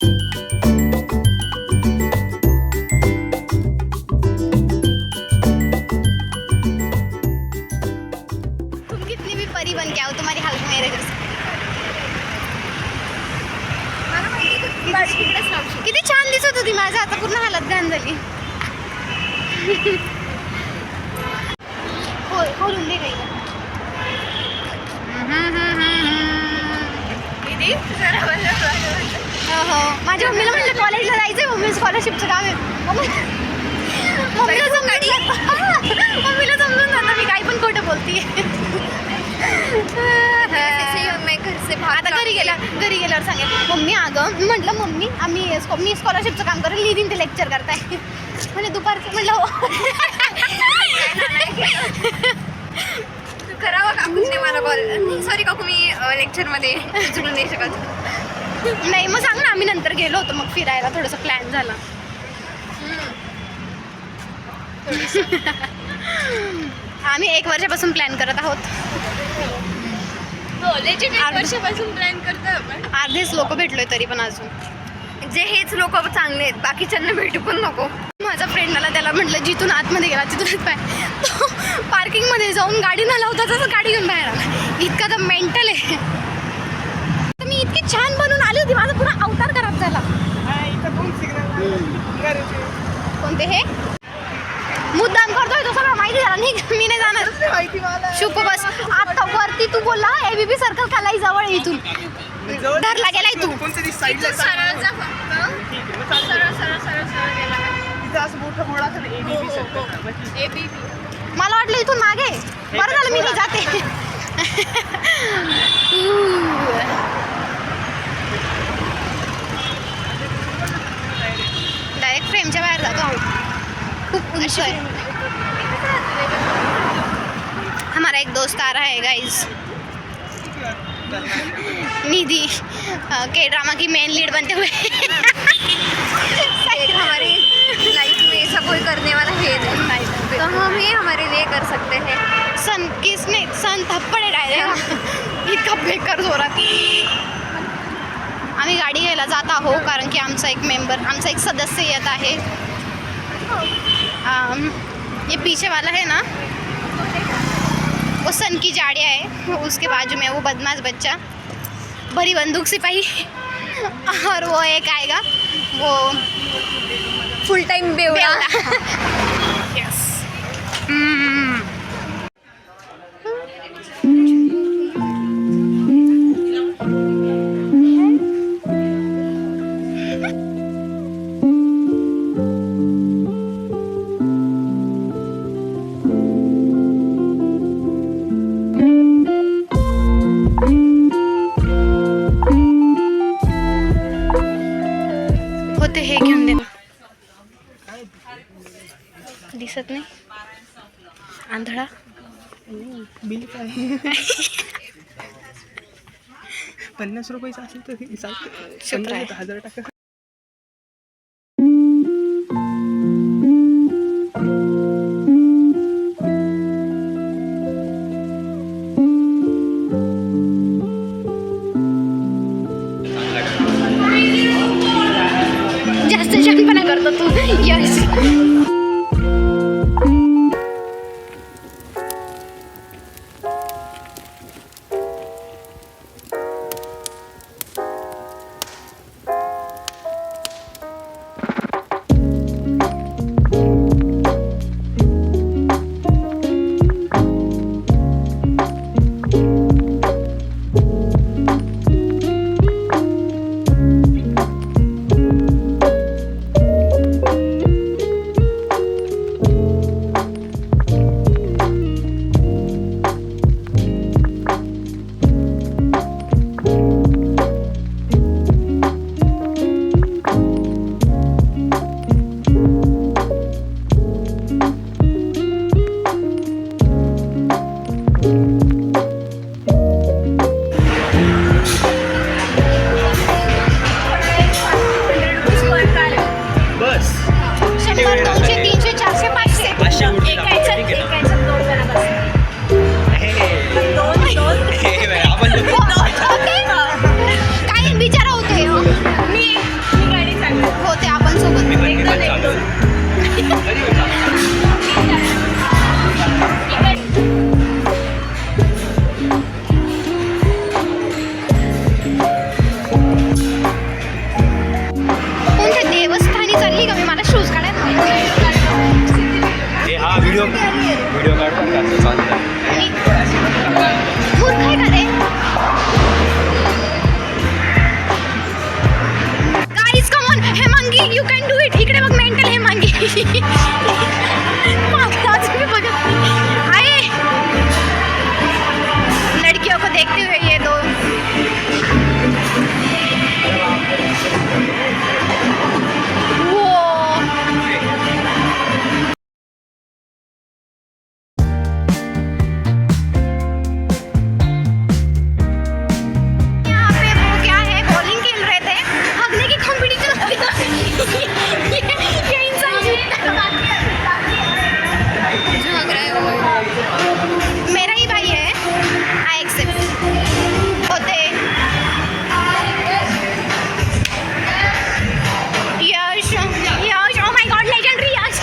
तुम कितनी भी परी बन के आओ तुम्हारी हालत मेरे जैसी. किती छान दिसत होती, माझ्या आता पूर्ण हालत घाण झाली. खोलून दे काही. हो, माझ्या मम्मीला म्हटलं कॉलेजला जायचंय, मम्मी स्कॉलरशिपचं काम आहे. मम्मीला समजून जातं मी काही पण खोटं बोलते. आता घरी गेल्यावर सांगेल मम्मी अगं, म्हटलं मम्मी मी स्कॉलरशिपचं काम करेल, लिहिन ते लेक्चर करताय म्हणजे दुपारचं. म्हटलं करावं काकूने मला कॉल. सॉरी काकू, मी लेक्चरमध्ये उचलून नाही शकत. नाही मग सांग ना, आम्ही नंतर गेलो होतो मग फिरायला, थोडंसं प्लॅन झाला. आम्ही 1 वर्षापासून प्लॅन करत आहोत. वर्षापासून प्लॅन करतो आपण. अर्धेच लोक भेटलोय तरी पण अजून. जे हेच लोक चांगले आहेत, बाकीच्यांना भेटू पण नको. माझा फ्रेंड आला, त्याला म्हटलं जिथून आतमध्ये गेला तिथूनच बाहेर. तो पार्किंगमध्ये जाऊन गाडी न लावता तसं गाडी घेऊन बाहेर आला. इतका तर मेंटल आहे. मी इतकी छान बनवून आली होती, माझा पुरा अवतार खराब झाला. कोणते हे मुद्दाम करतोय तो, सगळं माहिती झाला. नाही मी नाही जाणार. शुभ बस आता वरती तू बोलला ABB सर्कल खालाई जवळ इथून धरला गेलाय तू. सरळ जा फक्त. सरळ गेला. ABB. मला वाटलं इथून मागे. बरं झालं मी नाही जाते. डायरेक्ट फ्रेमच्या बाहेर जातो आहोत. खूप उंच आहे. हमारा एक दोस्त आ रहा है गाइस. निधि के ड्रामा की मेन लीड बनते हुए. हमारी लाइफ में ऐसा कोई करने वाला है नहीं, तो हम ही हमारे लिए कर सकते हैं. सन थप्पड आहे डायरेक्ट. इतका बेकार जोरात. आम्ही गाडी घ्यायला जात आहोत कारण की आमचा एक सदस्य येत आहे. ये पीछे वाला है ना, वो सन की जाड़िया है. उसके बाजू में वो बदमाश बच्चा भरी बंदूक सिपाही. और वो एक आएगा वो फुल टाइम बेवड़ा. यस. होते हे घेऊन दे ना. दिसत नाही. आंधळा. बिल काय 50 रुपयाचं असेल तर चालतं. 1000 टाका. जास्त शहाणपणा करतो तू. Yes. You can do it. इकडे बघ मेंटल हे मागे. अजून मी बघत आहे. लडकियों को देखते हुए ये दो मेरा ही भाई है. I accept. होते यश यश. ओ माय गॉड लेजेंडरी यश.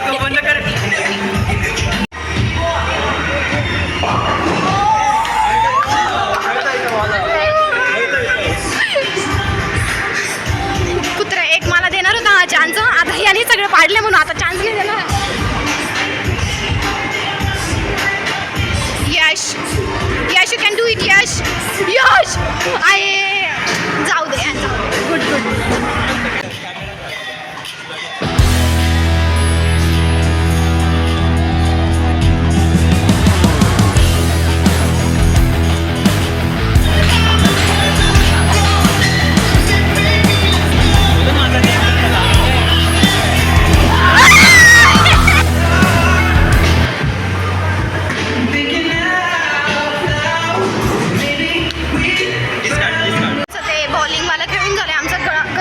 तू बंद कर. कुत्रा एक मला देणार होता हा चान्स. आता याने सगळं पाडले म्हणून आता चान्स नाही देणार. Yash Yash you can do it. Yash Yash आहे. जाऊ दे. Good good.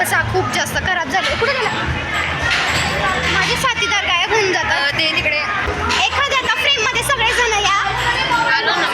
घसा खूप जास्त खराब झाले. कुठे गेला माझे साथीदार? गायब होऊन जातात ते तिकडे. एखाद्या फ्रेम मध्ये सगळे जण या. आलो ना.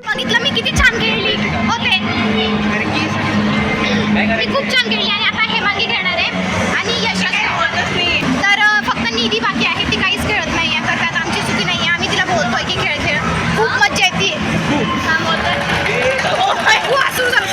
बघितलं मी किती छान खेळली होते. मी खूप छान खेळली आणि आता हेमांगी खेळणार आहे आणि यश. तर फक्त निधी बाकी आहे. ती काहीच खेळत नाही आहे. तर त्यात आमची चुकी नाही आहे. आम्ही तिला बोलतोय की खेळ खेळ. खूप मज्जा येते. सुरू झालं.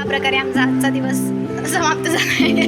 प्रकारे आमचा आजचा दिवस समाप्त झाला आहे.